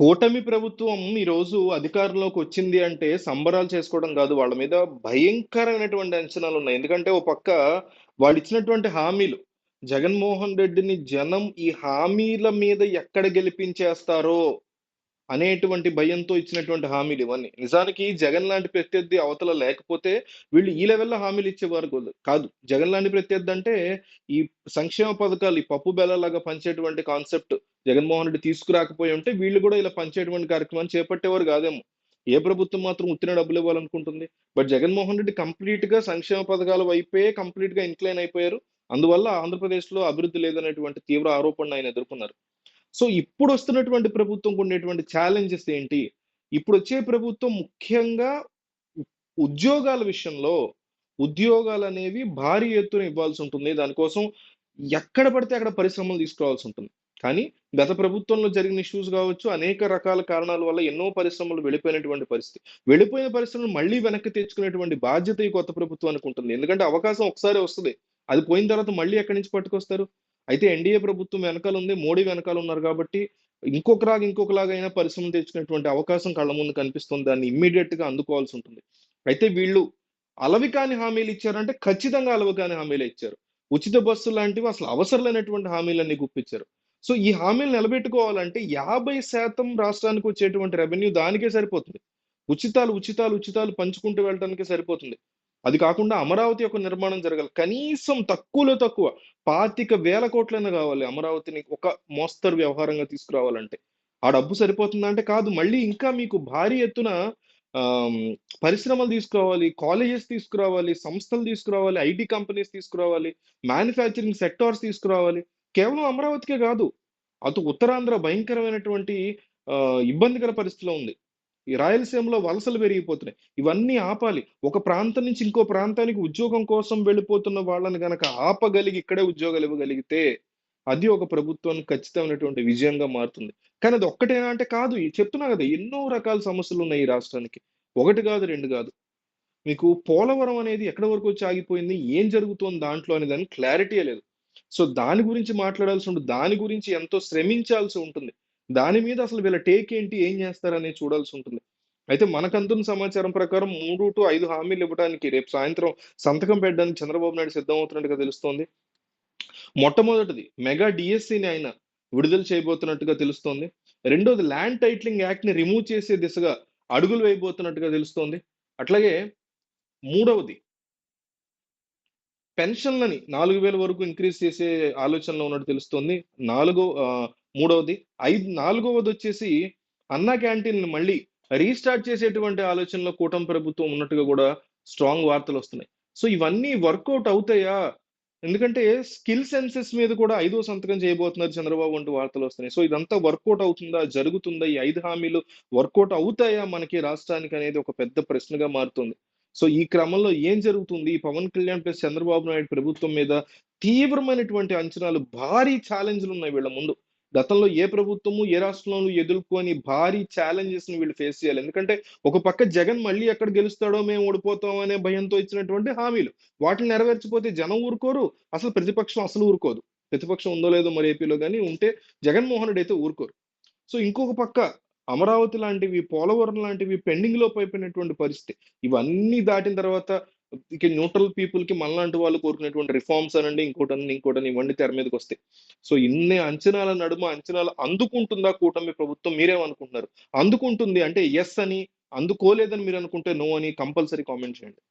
కూటమి ప్రభుత్వం ఈరోజు అధికారంలోకి వచ్చింది అంటే సంబరాలు చేసుకోవడం కాదు. వాళ్ళ మీద భయంకరమైనటువంటి అంచనాలున్నాయి. ఎందుకంటే ఓ పక్క వాళ్ళిచ్చినటువంటి హామీలు. జగన్మోహన్ రెడ్డిని జనం ఈ హామీల మీద ఎక్కడ గెలిపించేస్తారో అనేటువంటి భయంతో ఇచ్చినటువంటి హామీలు ఇవన్నీ. నిజానికి జగన్ లాంటి ప్రత్యర్థి అవతల లేకపోతే వీళ్ళు ఈ లెవెల్‌లో హామీలు ఇచ్చేవారు కాదు. జగన్ లాంటి ప్రత్యర్థి అంటే ఈ సంక్షేమ పథకాలు ఈ పప్పు బెల్లంలాగా పంచేటువంటి కాన్సెప్ట్ జగన్మోహన్ రెడ్డి తీసుకురాకపోయి ఉంటే వీళ్ళు కూడా ఇలా పంచేటువంటి కార్యక్రమాన్ని చేపట్టేవారు కాదేమో. ఏ ప్రభుత్వం మాత్రం ఉత్తిన డబ్బులు ఇవ్వాలనుకుంటుంది. బట్ జగన్మోహన్ రెడ్డి కంప్లీట్‌గా సంక్షేమ పథకాల వైపే కంప్లీట్‌గా ఇన్‌క్లైన్ అయిపోయారు. అందువల్ల ఆంధ్రప్రదేశ్‌లో అభివృద్ధి లేదనేటువంటి తీవ్ర ఆరోపణలు ఆయన ఎదుర్కొన్నారు. సో ఇప్పుడొస్తున్నటువంటి ప్రభుత్వంకు ఉండేటువంటి ఛాలెంజెస్ ఏంటి? ఇప్పుడొచ్చే ప్రభుత్వం ముఖ్యంగా ఉ ఉద్యోగాల విషయంలో ఉద్యోగాలనేవి భారీ ఎత్తున ఇవ్వాల్సుంటుంది. దానికోసం ఎక్కడ పడితే అక్కడ పరిశ్రమలు తీసుకురావాల్సుంటుంది. కానీ గత ప్రభుత్వంలో జరిగిన ఇష్యూస్ గావచ్చు, అనేక రకాల కారణాల వల్ల ఎన్నో పరిశ్రమలు వెళ్ళిపోయినటువంటి పరిస్థితి. వెళ్ళిపోయిన పరిశ్రమలు మళ్ళీ వెనక్కి తెచ్చుకునేటువంటి బాధ్యత ఈ కొత్త ప్రభుత్వానికి ఉంటుంది. ఎందుకంటే అవకాశం ఒకసారే వస్తది. అది పోయిన తర్వాత మళ్ళీ ఎక్కడి నుంచి పట్టుకొస్తారు? అయితే ఎన్‌డీఏ ప్రభుత్వం వెనకాలుంది. మోడీ వెనకాలున్నారు గాబట్టి, ఇంకొకలాగైనా పరిశ్రమలు తెచ్చుకునేటువంటి అవకాశం కళ్ళ ముందు కనిపిస్తుంది. దాన్ని ఇమ్మీడియేట్‌గా అందుకోవాల్సుంటుంది. అయితే వీళ్ళు అలవికాని హామీలిచ్చారంటే ఖచ్చితంగా అలవికాని హామీలే ఇచ్చారు. ఉచిత బస్సు లాంటివి అసలు అవసరం లేనటువంటి హామీలన్నీ గుప్పిచ్చారు. సో, ఈ హామీలు నిలబెట్టుకోవాలంటే 50% రాష్ట్రానికొచ్చేటువంటి రెవెన్యూ దానికే సరిపోతుంది. ఉచితాలు పంచుకుంటూ వెళ్ళటానికే సరిపోతుంది. అది కాకుండా అమరావతి యొక్క నిర్మాణం జరగాలి. కనీసం తక్కువలో తక్కువ 25,000 కోట్లైనా గావాలి అమరావతిని ఒక మోస్తరు వ్యవహారంగా తీసుకురావాలంటే. ఆ డబ్బు సరిపోతుందా అంటే కాదు. మళ్ళీ ఇంకా మీకు భారీ ఎత్తున ఆహ్, పరిశ్రమలు తీసుకురావాలి, కాలేజెస్ తీసుకురావాలి, సంస్థలు తీసుకురావాలి, ఐటీ కంపెనీస్ తీసుకురావాలి, మ్యానుఫ్యాక్చరింగ్ సెక్టార్స్ తీసుకురావాలి. కేవలం అమరావతికే గాదు. అటు ఉత్తరాంధ్ర భయంకరమైనటువంటి ఇబ్బందికర పరిస్థితిలో ఉంది. ఈ రాయలసీమలో వలసలు పెరిగిపోతున్నాయి. ఇవన్నీ ఆపాలి. ఒక ప్రాంతం నుంచి ఇంకో ప్రాంతానికి ఉద్యోగం కోసం వెళ్ళిపోతున్న వాళ్ళని గనక ఆపగలిగి ఇక్కడే ఉద్యోగాలు ఇవ్వగలిగితే, అది ఒక ప్రభుత్వానికి ఖచ్చితమైనటువంటి విజయంగా మారుతుంది. కానీ అది ఒక్కటేనా అంటే కాదు. చెప్తున్నా గదా! ఎన్నో రకాల సమస్యలున్నాయి ఈ రాష్ట్రానికి. 1 గాదు, 2 గాదు. మీకు పోలవరం అనేది ఎక్కడి వరకొచ్చి ఆగిపోయింది? ఏం జరుగుతోంది దాంట్లో అనే దానికి క్లారిటీయే లేదు. సో, దాని గురించి మాట్లాడాల్సి ఉంటుంది. దాని గురించి ఎంతో శ్రమించాల్సి ఉంటుంది. దాని మీద అసలు వీళ్ళ టేక్ ఏంటి? ఏం జేస్తారనేది చూడాల్సుంటుంది. అయితే మనకందున్న సమాచారం ప్రకారం 3-5 హామీలు ఇవ్వడానికి రేపు సాయంత్రం సంతకం పెట్టడానికి చంద్రబాబు నాయుడు సిద్ధమవుతున్నట్టుగా తెలుస్తోంది. మొట్టమొదటిది మెగా డీఎస్సీని ఆయన విడుదల చేయబోతున్నట్టుగా తెలుస్తోంది. రెండోది ల్యాండ్ టైటిలింగ్ యాక్ట్‌ని రిమూవ్ చేసే దిశగా అడుగులు వేయబోతున్నట్టుగా తెలుస్తోంది. అట్లాగే మూడవది పెన్షన్‌లని 4,000 వరకు ఇంక్రీజ్ చేసే ఆలోచనలో ఉన్నట్టు తెలుస్తోంది. మూడవది. నాలుగవదొచ్చేసి అన్నా క్యాంటీన్‌ని మళ్ళీ రీస్టార్ట్ చేసేటువంటి ఆలోచనలో కూటమి ప్రభుత్వం ఉన్నట్టుగా గూడా స్ట్రాంగ్ వార్తలొస్తున్నాయి. సో, ఇవన్నీ వర్కౌట్ అవుతాయా? ఎందుకంటే స్కిల్ సెన్సెస్ మీద కూడా ఐదో సంతకం చేయబోతున్నారు చంద్రబాబు అంటూ వార్తలొస్తున్నాయి. సో, ఇదంతా వర్కౌట్ అవుతుందా? జరుగుతుందా? ఈ 5 హామీలు వర్కౌట్ అవుతాయా మనకి రాష్ట్రానికనేది ఒక పెద్ద ప్రశ్నగా మారుతుంది. సో, ఈ క్రమంలో ఏం జరుగుతుంది? పవన్ కళ్యాణ్ ప్లస్ చంద్రబాబు నాయుడు ప్రభుత్వం మీద తీవ్రమైనటువంటి అంచనాలు, భారీ ఛాలెంజ్‌లున్నాయి వీళ్ళ ముందు. గతంలో ఏ ప్రభుత్వము, ఏ రాష్ట్రంలోనూ ఎదుర్కోని భారీ ఛాలెంజెస్‌ని వీళ్ళు ఫేస్ చేయాలి. ఎందుకంటే, ఒక పక్క జగన్ మళ్ళీ ఎక్కడ గెలుస్తాడో, మేము ఓడిపోతాం అనే భయంతో ఇచ్చినటువంటి హామీలు. వాటిని నెరవేర్చకపోతే జనం ఊరుకోరు. అసలు ప్రతిపక్షం అసలు ఊరుకోదు. ప్రతిపక్షం ఉందో లేదో మరి ఏపీలో గాని ఉంటే జగన్మోహన్ రెడ్డి అయితే ఊరుకోరు. సో, ఇంకొక పక్క అమరావతి లాంటివి, పోలవరం లాంటివి పెండింగ్‌లో పడిపోయినటువంటి పరిస్థితి. ఇవన్నీ దాటిన తర్వాత ఇక న్యూట్రల్ పీపుల్‌కి మనలాంటి వాళ్ళు కోరుకునేటువంటి రిఫార్మ్స్ అనండి, ఇంకోటని ఇవన్నీ తెర మీదకొస్తాయి. సో, ఇన్ని అంచనాల నడుమ అంచనాలు అందుకుంటుందా కూటమి ప్రభుత్వం? మీరేమనుకుంటున్నారు? అందుకుంటుంది అంటే యెస్ అని, అందుకోలేదని మీరనుకుంటే నో అని కంపల్సరీ కామెంట్ చేయండి.